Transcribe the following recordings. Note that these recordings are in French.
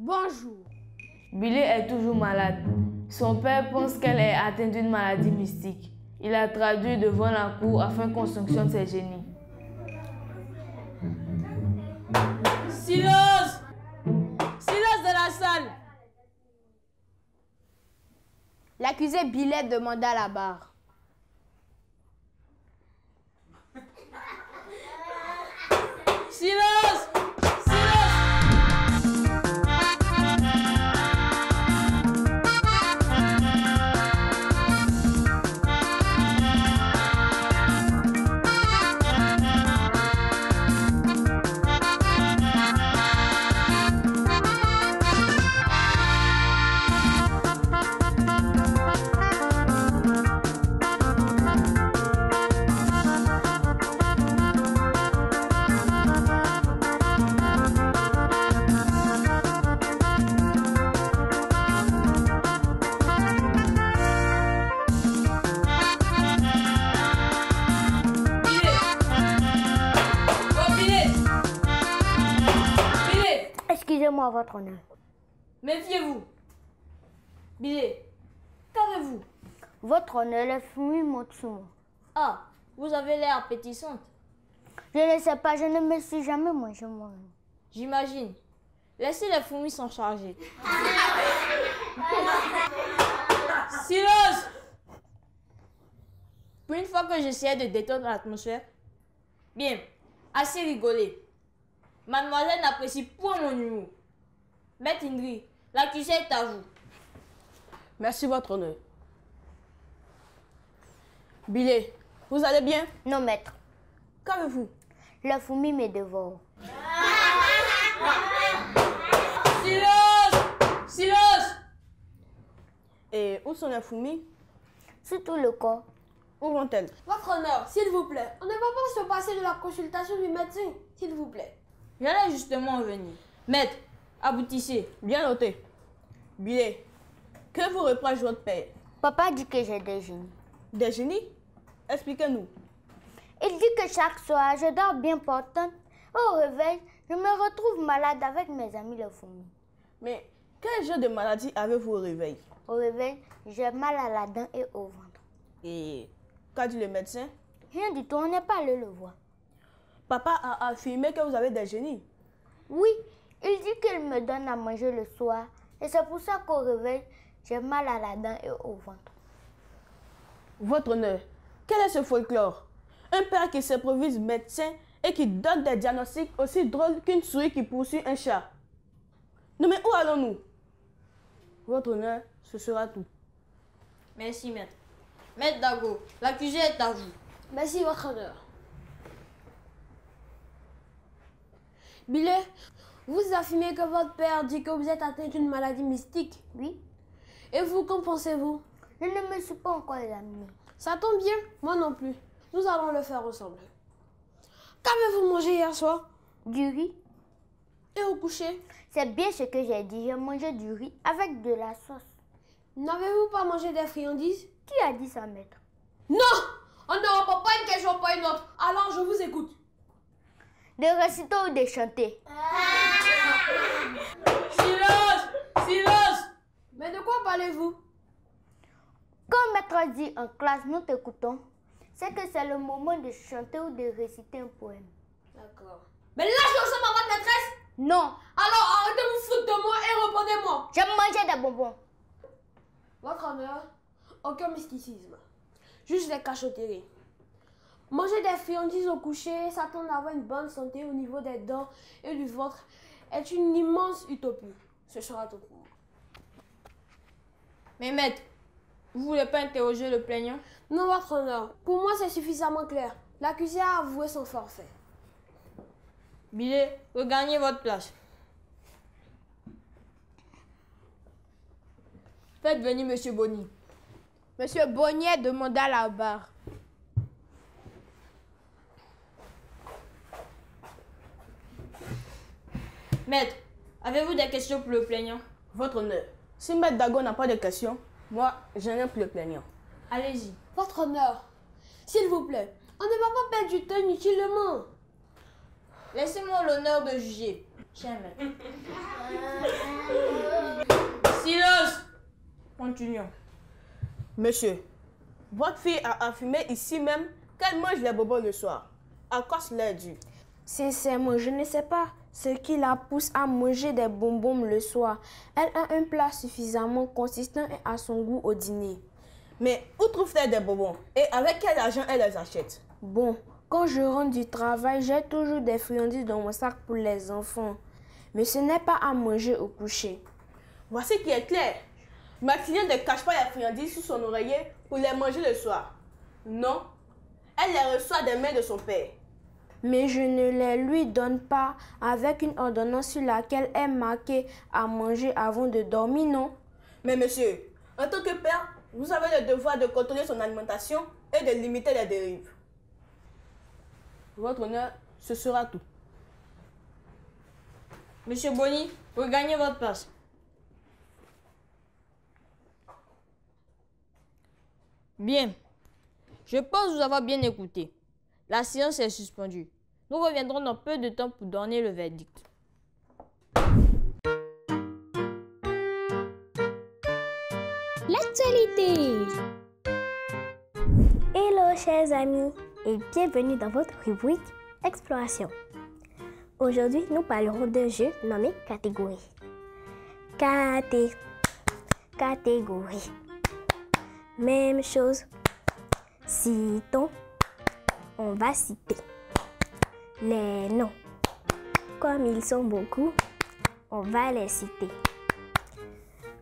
Bonjour. Billy est toujours malade. Son père pense qu'elle est atteinte d'une maladie mystique. Il a traduit devant la cour afin qu'on sanctionne ses génies. Silence! Silence dans la salle! L'accusé Billet demanda la barre. Silence! Excusez-moi, votre honneur. Méfiez-vous. Billet, qu'avez-vous? Votre honneur, le fruit monte sur moi. Ah, vous avez l'air appétissante. Je ne sais pas, je ne me suis jamais mangé moi. J'imagine. Laissez les fourmis s'en charger. Silence! Pour une fois que j'essayais de détendre l'atmosphère. Bien, assez rigolé. Mademoiselle n'apprécie point mon humour. Maître Indri, l'accusé est à vous. Merci, votre honneur. Billet, vous allez bien? Non, maître. Qu'avez-vous? La fourmi me dévore. Silence! Silence! Et où sont les fourmis? Sur tout le corps. Où vont-elles? Votre honneur, s'il vous plaît, on ne va pas se passer de la consultation du médecin, s'il vous plaît. J'allais justement en venir. Maître, aboutissez. Bien noté. Billet, que vous reproche votre père? Papa dit que j'ai des génies. Des génies? Expliquez-nous. Il dit que chaque soir, je dors bien portante. Au réveil, je me retrouve malade avec mes amis les fourmis. Mais quel genre de maladie avez-vous au réveil? Au réveil, j'ai mal à la dent et au ventre. Et qu'a dit le médecin? Rien du tout, on n'est pas allé le voir. Papa a affirmé que vous avez des génies. Oui, il dit qu'il me donne à manger le soir. Et c'est pour ça qu'au réveil, j'ai mal à la dent et au ventre. Votre honneur, quel est ce folklore? Un père qui s'improvise médecin et qui donne des diagnostics aussi drôles qu'une souris qui poursuit un chat. Non mais où allons-nous? Votre honneur, ce sera tout. Merci, maître. Maître Dago, l'accusé est à vous. Merci, votre honneur. Billet, vous affirmez que votre père dit que vous êtes atteint d'une maladie mystique. Oui, Et vous, qu'en pensez-vous? je ne me suis pas encore examinée. Ça tombe bien, moi non plus. Nous allons le faire ensemble. Qu'avez-vous mangé hier soir? Du riz, Et au coucher? c'est bien ce que j'ai dit. J'ai mangé du riz avec de la sauce. N'avez-vous pas mangé des friandises? Qui a dit ça, maître? Non! On ne répond pas une question, pas une autre. Alors, je vous écoute. De réciter ou de chanter? Silence! Silence! Mais de quoi parlez-vous? Quand maître dit en classe, nous t'écoutons, c'est que c'est le moment de chanter ou de réciter un poème. D'accord. Mais là, je ressemble à votre maîtresse? Non, Alors, arrêtez de vous foutre de moi et répondez-moi. j'ai mangé des bonbons. Votre honneur, aucun mysticisme. Juste des cachotteries. Manger des friandises au coucher, s'attendre à avoir une bonne santé au niveau des dents et du ventre est une immense utopie. Ce sera tout pour moi. Mais maître, vous voulez pas interroger le plaignant? Non, votre honneur. Pour moi, c'est suffisamment clair. L'accusé a avoué son forfait. Billet, regagnez votre place. Faites venir Monsieur Bonny. Monsieur Bonnier demanda la barre. Maître, avez-vous des questions pour le plaignant? Votre honneur, si Maître Dago n'a pas de questions, moi, je n'ai plus le plaignant. Allez-y. Votre honneur, s'il vous plaît, on ne va pas perdre du temps inutilement. Laissez-moi l'honneur de juger. Chien maître. Silence! Continuons. Monsieur, votre fille a affirmé ici même qu'elle mange les bonbons le soir. À quoi cela est dû? Sincèrement, je ne sais pas ce qui la pousse à manger des bonbons le soir. Elle a un plat suffisamment consistant et à son goût au dîner. Mais où trouve-t-elle des bonbons? Et avec quel argent elle les achète? Bon, quand je rentre du travail, j'ai toujours des friandises dans mon sac pour les enfants. Mais ce n'est pas à manger au coucher. Voici qui est clair. Ma cliente ne cache pas les friandises sous son oreiller pour les manger le soir. Non, elle les reçoit des mains de son père. Mais je ne les lui donne pas avec une ordonnance sur laquelle est marqué à manger avant de dormir, non? Mais monsieur, en tant que père, vous avez le devoir de contrôler son alimentation et de limiter les dérives. Votre honneur, ce sera tout. Monsieur Bonny, regagnez votre place. Bien. Je pense vous avoir bien écouté. La séance est suspendue. Nous reviendrons dans peu de temps pour donner le verdict. L'actualité. Hello chers amis et bienvenue dans votre rubrique Exploration. Aujourd'hui, nous parlerons d'un jeu nommé Catégorie. Catégorie. Même chose. Citons. On va citer les noms. Comme ils sont beaucoup, on va les citer.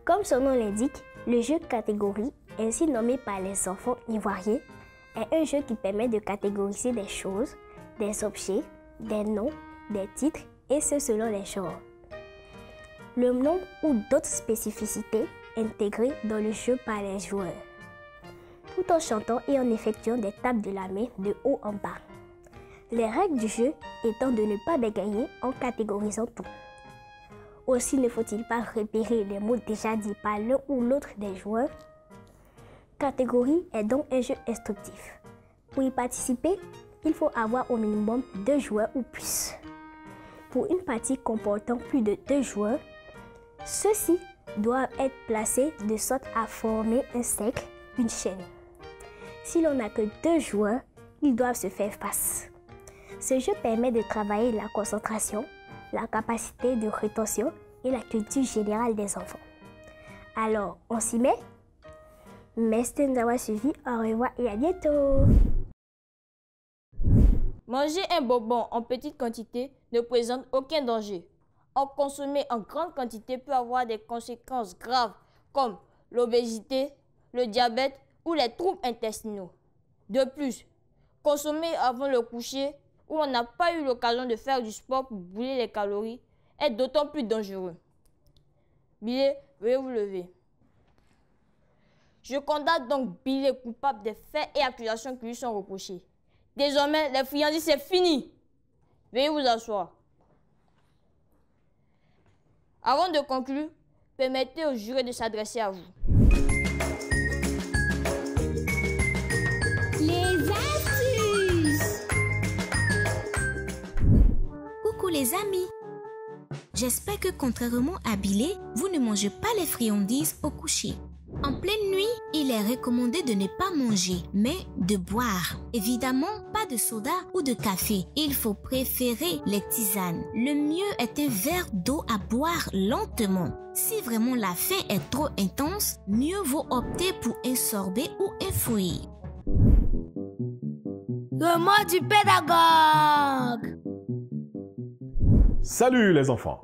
Comme son nom l'indique, le jeu Catégorie, ainsi nommé par les enfants ivoiriens, est un jeu qui permet de catégoriser des choses, des objets, des noms, des titres, et ce selon les genres. Le nombre ou d'autres spécificités intégrées dans le jeu par les joueurs, tout en chantant et en effectuant des tapes de la main de haut en bas. Les règles du jeu étant de ne pas bégayer en catégorisant tout. Aussi ne faut-il pas repérer les mots déjà dits par l'un ou l'autre des joueurs. Catégorie est donc un jeu instructif. Pour y participer, il faut avoir au minimum 2 joueurs ou plus. Pour une partie comportant plus de 2 joueurs, ceux-ci doivent être placés de sorte à former un cercle, une chaîne. Si l'on n'a que 2 joueurs, ils doivent se faire face. Ce jeu permet de travailler la concentration, la capacité de rétention et la culture générale des enfants. Alors, on s'y met? Merci de nous avoir suivis. Au revoir et à bientôt. Manger un bonbon en petite quantité ne présente aucun danger. En consommer en grande quantité peut avoir des conséquences graves comme l'obésité, le diabète ou les troubles intestinaux. De plus, consommer avant le coucher où on n'a pas eu l'occasion de faire du sport pour brûler les calories est d'autant plus dangereux. Billet, veuillez vous lever. Je condamne donc Billet coupable des faits et accusations qui lui sont reprochés. Désormais, les friandises, c'est fini. Veuillez vous asseoir. Avant de conclure, permettez au juré de s'adresser à vous. Les astuces. Coucou les amis. J'espère que contrairement à Billet, vous ne mangez pas les friandises au coucher. En pleine nuit, il est recommandé de ne pas manger, mais de boire. Évidemment, pas de soda ou de café. Il faut préférer les tisanes. Le mieux est un verre d'eau à boire lentement. Si vraiment la faim est trop intense, mieux vaut opter pour un sorbet ou un fruit. Le mot du pédagogue. Salut les enfants!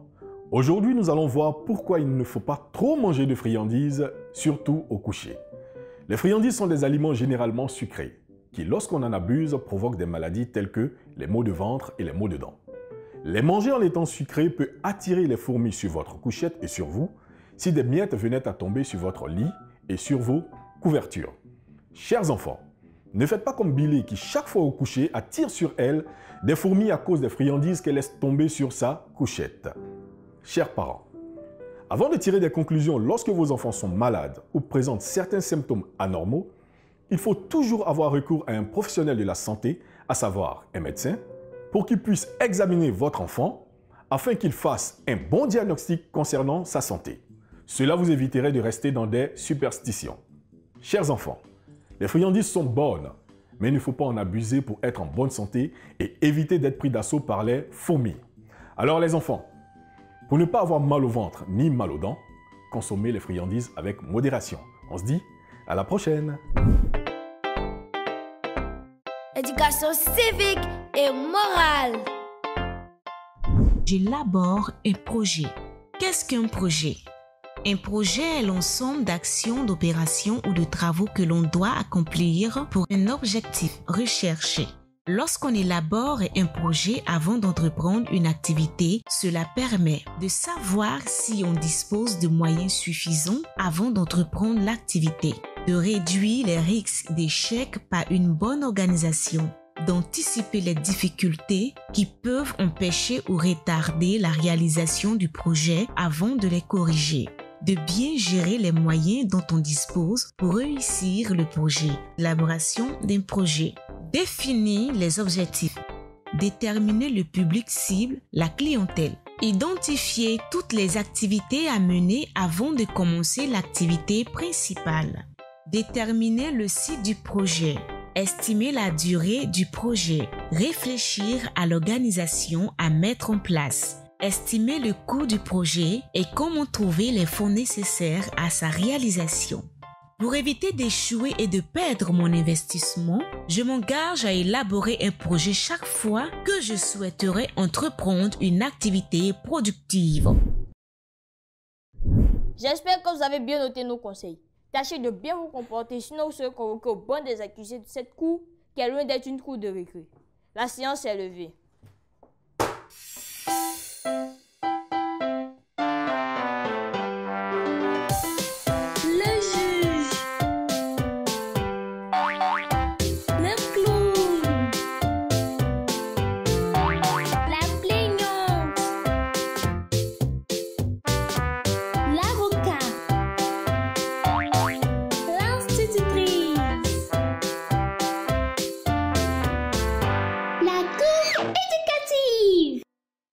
Aujourd'hui, nous allons voir pourquoi il ne faut pas trop manger de friandises, surtout au coucher. Les friandises sont des aliments généralement sucrés, qui lorsqu'on en abuse provoquent des maladies telles que les maux de ventre et les maux de dents. Les manger en étant sucrés peut attirer les fourmis sur votre couchette et sur vous, si des miettes venaient à tomber sur votre lit et sur vos couvertures. Chers enfants, ne faites pas comme Billy qui chaque fois au coucher attire sur elle des fourmis à cause des friandises qu'elle laisse tomber sur sa couchette. Chers parents, avant de tirer des conclusions lorsque vos enfants sont malades ou présentent certains symptômes anormaux, il faut toujours avoir recours à un professionnel de la santé, à savoir un médecin, pour qu'il puisse examiner votre enfant afin qu'il fasse un bon diagnostic concernant sa santé. Cela vous éviterait de rester dans des superstitions. Chers enfants, les friandises sont bonnes, mais il ne faut pas en abuser pour être en bonne santé et éviter d'être pris d'assaut par les fourmis. Alors les enfants, pour ne pas avoir mal au ventre ni mal aux dents, consommez les friandises avec modération. On se dit à la prochaine. Éducation civique et morale. J'élabore un projet. Qu'est-ce qu'un projet? Un projet est l'ensemble d'actions, d'opérations ou de travaux que l'on doit accomplir pour un objectif recherché. Lorsqu'on élabore un projet avant d'entreprendre une activité, cela permet de savoir si on dispose de moyens suffisants avant d'entreprendre l'activité, de réduire les risques d'échec par une bonne organisation, d'anticiper les difficultés qui peuvent empêcher ou retarder la réalisation du projet avant de les corriger, de bien gérer les moyens dont on dispose pour réussir le projet. L'élaboration d'un projet. Définir les objectifs. Déterminer le public cible, la clientèle. Identifier toutes les activités à mener avant de commencer l'activité principale. Déterminer le site du projet. Estimer la durée du projet. Réfléchir à l'organisation à mettre en place. Estimer le coût du projet et comment trouver les fonds nécessaires à sa réalisation. Pour éviter d'échouer et de perdre mon investissement, je m'engage à élaborer un projet chaque fois que je souhaiterais entreprendre une activité productive. J'espère que vous avez bien noté nos conseils. Tâchez de bien vous comporter, sinon vous serez convoqué au banc des accusés de cette cour qui est loin d'être une cour de récré. La séance est levée.